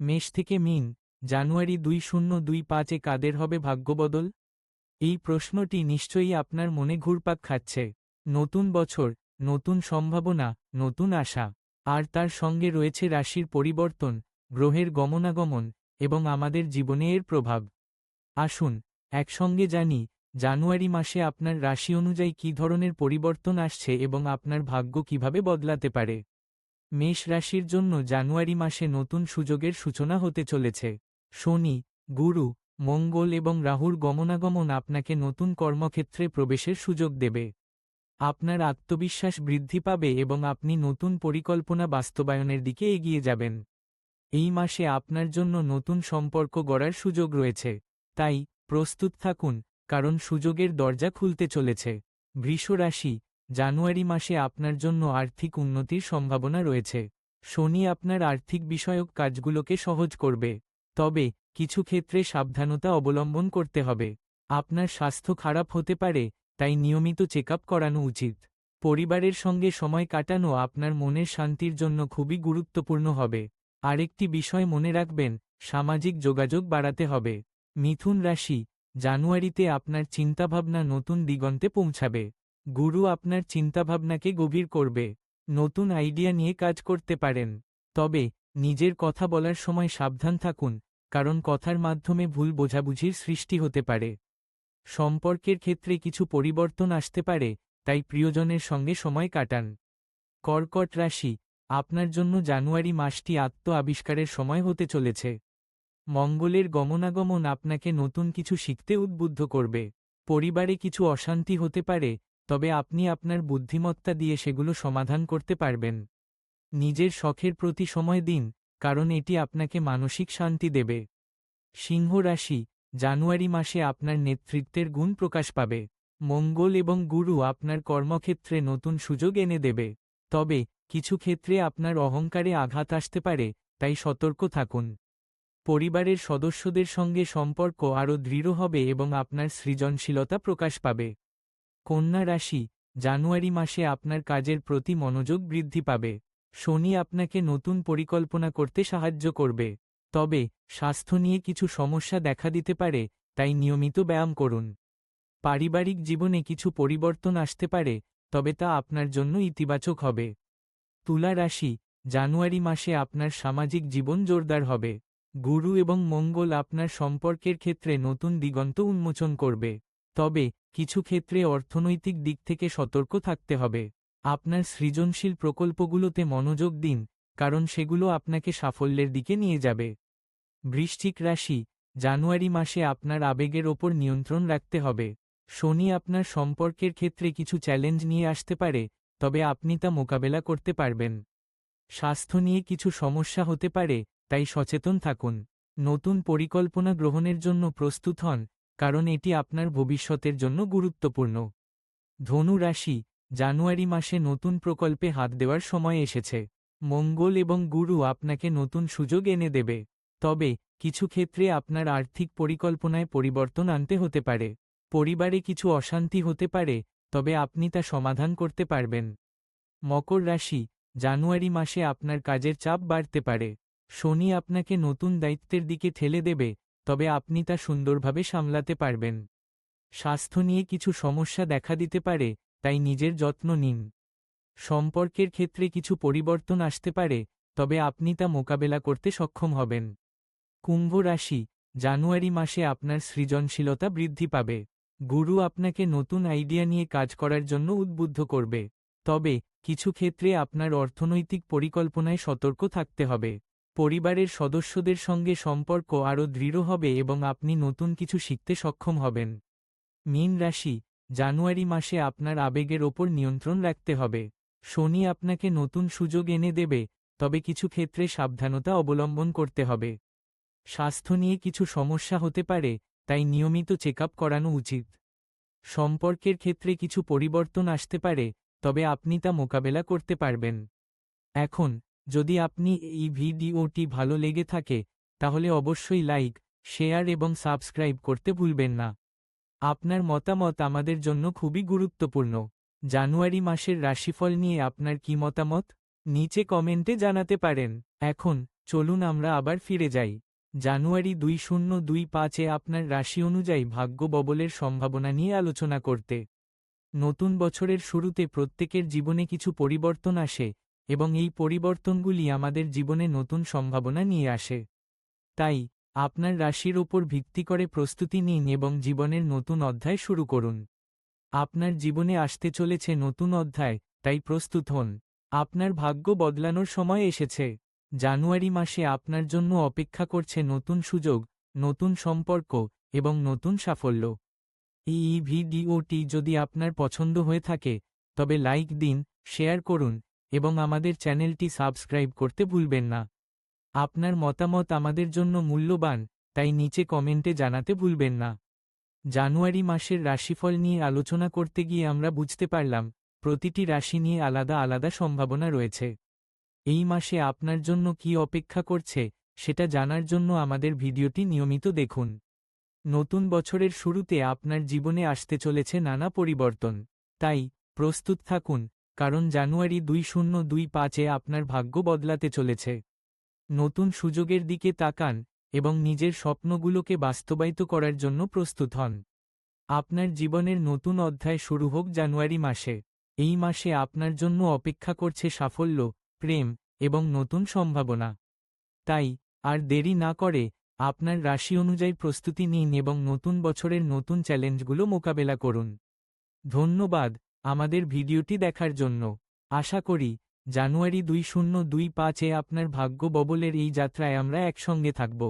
মেষ থেকে মীন, জানুয়ারি 2025-এ কাদের হবে ভাগ্যবদল? এই প্রশ্নটি নিশ্চয়ই আপনার মনে ঘুরপাক খাচ্ছে। নতুন বছর, নতুন সম্ভাবনা, নতুন আশা। আর তার সঙ্গে রয়েছে রাশির পরিবর্তন, গ্রহের গমনাগমন, এবং আমাদের জীবনে এর প্রভাব। আসুন একসঙ্গে জানি জানুয়ারি মাসে আপনার রাশি অনুযায়ী কী ধরনের পরিবর্তন আসছে এবং আপনার ভাগ্য কিভাবে বদলাতে পারে। মেষ রাশির জন্য জানুয়ারি মাসে নতুন সুযোগের সূচনা হতে চলেছে। শনি, গুরু, মঙ্গল এবং রাহুর গমনাগমন আপনাকে নতুন কর্মক্ষেত্রে প্রবেশের সুযোগ দেবে। আপনার আত্মবিশ্বাস বৃদ্ধি পাবে এবং আপনি নতুন পরিকল্পনা বাস্তবায়নের দিকে এগিয়ে যাবেন। এই মাসে আপনার জন্য নতুন সম্পর্ক গড়ার সুযোগ রয়েছে। তাই প্রস্তুত থাকুন, কারণ সুযোগের দরজা খুলতে চলেছে। বৃষ রাশি, জানুয়ারি মাসে আপনার জন্য আর্থিক উন্নতির সম্ভাবনা রয়েছে। শনি আপনার আর্থিক বিষয়ক কাজগুলোকে সহজ করবে। তবে কিছু ক্ষেত্রে সাবধানতা অবলম্বন করতে হবে। আপনার স্বাস্থ্য খারাপ হতে পারে, তাই নিয়মিত চেকআপ করানো উচিত। পরিবারের সঙ্গে সময় কাটানো আপনার মনের শান্তির জন্য খুবই গুরুত্বপূর্ণ হবে। আরেকটি বিষয় মনে রাখবেন, সামাজিক যোগাযোগ বাড়াতে হবে। মিথুন রাশি, জানুয়ারিতে আপনার চিন্তাভাবনা নতুন দিগন্তে পৌঁছাবে। গুরু আপনার চিন্তাভাবনাকে গভীর করবে। নতুন আইডিয়া নিয়ে কাজ করতে পারেন। তবে নিজের কথা বলার সময় সাবধান থাকুন, কারণ কথার মাধ্যমে ভুল বোঝাবুঝির সৃষ্টি হতে পারে। সম্পর্কের ক্ষেত্রে কিছু পরিবর্তন আসতে পারে, তাই প্রিয়জনের সঙ্গে সময় কাটান। কর্কট রাশি, আপনার জন্য জানুয়ারি মাসটি আত্ম-আবিষ্কারের সময় হতে চলেছে। মঙ্গলের গমনাগমন আপনাকে নতুন কিছু শিখতে উদ্বুদ্ধ করবে। পরিবারে কিছু অশান্তি হতে পারে, তবে আপনি আপনার বুদ্ধিমত্তা দিয়ে সেগুলো সমাধান করতে পারবেন। নিজের শখের প্রতি সময় দিন, কারণ এটি আপনাকে মানসিক শান্তি দেবে। সিংহ রাশি, জানুয়ারি মাসে আপনার নেতৃত্বের গুণ প্রকাশ পাবে। মঙ্গল এবং গুরু আপনার কর্মক্ষেত্রে নতুন সুযোগ এনে দেবে। তবে কিছু ক্ষেত্রে আপনার অহংকারে আঘাত আসতে পারে, তাই সতর্ক থাকুন। পরিবারের সদস্যদের সঙ্গে সম্পর্ক আরও দৃঢ় হবে এবং আপনার সৃজনশীলতা প্রকাশ পাবে। কন্যা রাশি, জানুয়ারি মাসে আপনার কাজের প্রতি মনোযোগ বৃদ্ধি পাবে। শনি আপনাকে নতুন পরিকল্পনা করতে সাহায্য করবে। তবে স্বাস্থ্য নিয়ে কিছু সমস্যা দেখা দিতে পারে, তাই নিয়মিত ব্যায়াম করুন। পারিবারিক জীবনে কিছু পরিবর্তন আসতে পারে, তবে তা আপনার জন্য ইতিবাচক হবে। তুলা রাশি, জানুয়ারি মাসে আপনার সামাজিক জীবন জোরদার হবে। গুরু এবং মঙ্গল আপনার সম্পর্কের ক্ষেত্রে নতুন দিগন্ত উন্মোচন করবে। তবে কিছু ক্ষেত্রে অর্থনৈতিক দিক থেকে সতর্ক থাকতে হবে। আপনার সৃজনশীল প্রকল্পগুলোতে মনোযোগ দিন, কারণ সেগুলো আপনাকে সাফল্যের দিকে নিয়ে যাবে। বৃশ্চিক রাশি, জানুয়ারি মাসে আপনার আবেগের ওপর নিয়ন্ত্রণ রাখতে হবে। শনি আপনার সম্পর্কের ক্ষেত্রে কিছু চ্যালেঞ্জ নিয়ে আসতে পারে, তবে আপনি তা মোকাবেলা করতে পারবেন। স্বাস্থ্য নিয়ে কিছু সমস্যা হতে পারে, তাই সচেতন থাকুন। নতুন পরিকল্পনা গ্রহণের জন্য প্রস্তুত হন, কারণ এটি আপনার ভবিষ্যতের জন্য গুরুত্বপূর্ণ। ধনু রাশি, জানুয়ারি মাসে নতুন প্রকল্পে হাত দেওয়ার সময় এসেছে। মঙ্গল এবং গুরু আপনাকে নতুন সুযোগ এনে দেবে। তবে কিছু ক্ষেত্রে আপনার আর্থিক পরিকল্পনায় পরিবর্তন আনতে হতে পারে। পরিবারে কিছু অশান্তি হতে পারে, তবে আপনি তা সমাধান করতে পারবেন। মকর রাশি, জানুয়ারি মাসে আপনার কাজের চাপ বাড়তে পারে। শনি আপনাকে নতুন দায়িত্বের দিকে ঠেলে দেবে, তবে আপনি তা সুন্দরভাবে সামলাতে পারবেন। স্বাস্থ্য নিয়ে কিছু সমস্যা দেখা দিতে পারে, তাই নিজের যত্ন নিন। সম্পর্কের ক্ষেত্রে কিছু পরিবর্তন আসতে পারে, তবে আপনি তা মোকাবেলা করতে সক্ষম হবেন। কুম্ভ রাশি, জানুয়ারি মাসে আপনার সৃজনশীলতা বৃদ্ধি পাবে। গুরু আপনাকে নতুন আইডিয়া নিয়ে কাজ করার জন্য উদ্বুদ্ধ করবে। তবে কিছু ক্ষেত্রে আপনার অর্থনৈতিক পরিকল্পনায় সতর্ক থাকতে হবে। পরিবারের সদস্যদের সঙ্গে সম্পর্ক আরও দৃঢ় হবে এবং আপনি নতুন কিছু শিখতে সক্ষম হবেন। মীন রাশি, জানুয়ারি মাসে আপনার আবেগের ওপর নিয়ন্ত্রণ রাখতে হবে। শনি আপনাকে নতুন সুযোগ এনে দেবে, তবে কিছু ক্ষেত্রে সাবধানতা অবলম্বন করতে হবে। স্বাস্থ্য নিয়ে কিছু সমস্যা হতে পারে, তাই নিয়মিত চেকআপ করানো উচিত। সম্পর্কের ক্ষেত্রে কিছু পরিবর্তন আসতে পারে, তবে আপনি তা মোকাবেলা করতে পারবেন। এখন যদি আপনি এই ভিডিওটি ভালো লেগে থাকে, তাহলে অবশ্যই লাইক, শেয়ার এবং সাবস্ক্রাইব করতে ভুলবেন না। আপনার মতামত আমাদের জন্য খুবই গুরুত্বপূর্ণ। জানুয়ারি মাসের রাশিফল নিয়ে আপনার কি মতামত? নিচে কমেন্টে জানাতে পারেন। এখন চলুন আমরা আবার ফিরে যাই। জানুয়ারি 2025-এ আপনার রাশি অনুযায়ী ভাগ্য বদলের সম্ভাবনা নিয়ে আলোচনা করতে। নতুন বছরের শুরুতে প্রত্যেকের জীবনে কিছু পরিবর্তন আসে, এবং এই পরিবর্তনগুলি আমাদের জীবনে নতুন সম্ভাবনা নিয়ে আসে। তাই আপনার রাশির ওপর ভিত্তি করে প্রস্তুতি নিন এবং জীবনের নতুন অধ্যায় শুরু করুন। আপনার জীবনে আসতে চলেছে নতুন অধ্যায়, তাই প্রস্তুত হন। আপনার ভাগ্য বদলানোর সময় এসেছে। জানুয়ারি মাসে আপনার জন্য অপেক্ষা করছে নতুন সুযোগ, নতুন সম্পর্ক এবং নতুন সাফল্য। এই ভিডিওটি যদি আপনার পছন্দ হয়ে থাকে, তবে লাইক দিন, শেয়ার করুন এবং আমাদের চ্যানেলটি সাবস্ক্রাইব করতে ভুলবেন না। আপনার মতামত আমাদের জন্য মূল্যবান, তাই নিচে কমেন্টে জানাতে ভুলবেন না। জানুয়ারি মাসের রাশিফল নিয়ে আলোচনা করতে গিয়ে আমরা বুঝতে পারলাম, প্রতিটি রাশি নিয়ে আলাদা আলাদা সম্ভাবনা রয়েছে। এই মাসে আপনার জন্য কী অপেক্ষা করছে সেটা জানার জন্য আমাদের ভিডিওটি নিয়মিত দেখুন। নতুন বছরের শুরুতে আপনার জীবনে আসতে চলেছে নানা পরিবর্তন। তাই প্রস্তুত থাকুন, কারণ জানুয়ারি 2025-এ আপনার ভাগ্য বদলাতে চলেছে। নতুন সুযোগের দিকে তাকান এবং নিজের স্বপ্নগুলোকে বাস্তবায়িত করার জন্য প্রস্তুত হন। আপনার জীবনের নতুন অধ্যায় শুরু হোক জানুয়ারি মাসে। এই মাসে আপনার জন্য অপেক্ষা করছে সাফল্য, প্রেম এবং নতুন সম্ভাবনা। তাই আর দেরি না করে আপনার রাশি অনুযায়ী প্রস্তুতি নিন এবং নতুন বছরের নতুন চ্যালেঞ্জগুলো মোকাবেলা করুন। ধন্যবাদ আমাদের ভিডিওটি দেখার জন্য। আশা করি জানুয়ারি 2025-এ আপনার ভাগ্য বদলের এই যাত্রায় আমরা একসঙ্গে থাকব।